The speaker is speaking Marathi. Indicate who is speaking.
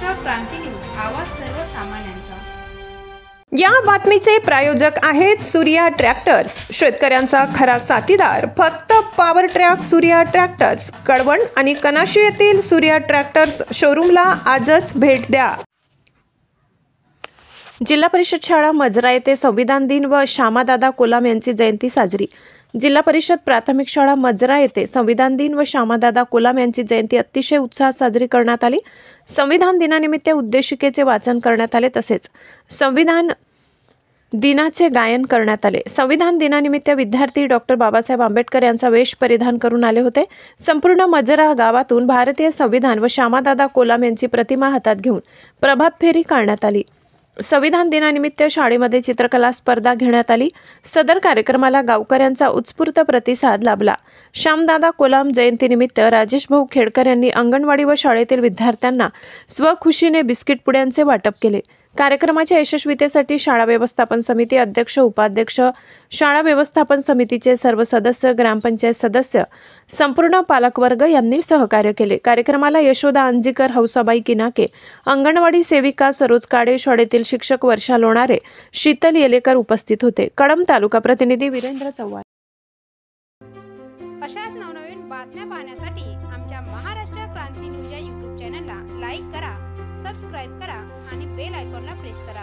Speaker 1: महाराष्ट्र क्रांती न्यूज, आवाज सर्वसामान्यांचा।
Speaker 2: या बातमीचे प्रायोजक आहेत सूर्या ट्रॅक्टर्स, शेतकऱ्यांचा खरा साथीदार फक्त power track Surya tractors, Kalwan आणि कनाशी येथील सूर्या ट्रॅक्टर्स शोरूमला आजच भेट द्या। जिल्हा परिषद शाळा मजरा येथे संविधान दिन व श्यामादादा कोलाम यांची जयंती साजरी। जिल्हा परिषद प्राथमिक शाळा मजरा येथे संविधान दिन व श्यामादादा कोलाम यांची जयंती अतिशय उत्साहात साजरी करण्यात आली। संविधान दिनानिमित्त उद्देशिकेचे वाचन करण्यात आले, तसेच संविधान दिनाचे गायन करण्यात आले। संविधान दिनानिमित्त विद्यार्थी डॉक्टर बाबासाहेब आंबेडकर यांचा वेश परिधान करून आले होते। संपूर्ण मजरा गावातून भारतीय संविधान व श्यामादादा कोलाम यांची प्रतिमा हातात घेऊन प्रभात फेरी काढण्यात आली। संविधान दिनानिमित्त शाळेमध्ये चित्रकला स्पर्धा घेण्यात आली। सदर कार्यक्रमाला गावकऱ्यांचा उत्स्फूर्त प्रतिसाद लाभला। श्यामदादा कोलाम जयंतीनिमित्त राजेश भाऊ खेडकर यांनी अंगणवाडी व शाळेतील विद्यार्थ्यांना स्वखुशीने बिस्किट पुड्यांचे वाटप केले। कार्यक्रमाच्या यशस्वीतेसाठी शाळा व्यवस्थापन समिती अध्यक्ष, उपाध्यक्ष, शाळा व्यवस्थापन समितीचे सर्व सदस्य, ग्रामपंचायत सदस्य, संपूर्ण पालकवर्ग यांनी सहकार्य केले। कार्यक्रमाला यशोदा अंजीकर, हौसाबाई किनाके, अंगणवाडी सेविका सरोज काडे, शाळेतील शिक्षक वर्षा लोणारे, शीतल येलेकर उपस्थित होते। कळंब तालुका प्रतिनिधी वीरेंद्र चव्हाण।
Speaker 1: अशाच नवनवीन बातम्या पाहण्यासाठी आमच्या महाराष्ट्र क्रांती न्यूज या YouTube चॅनलला लाईक करा, सबस्क्राइब करा आणि बेल आयकॉनला प्रेस करा।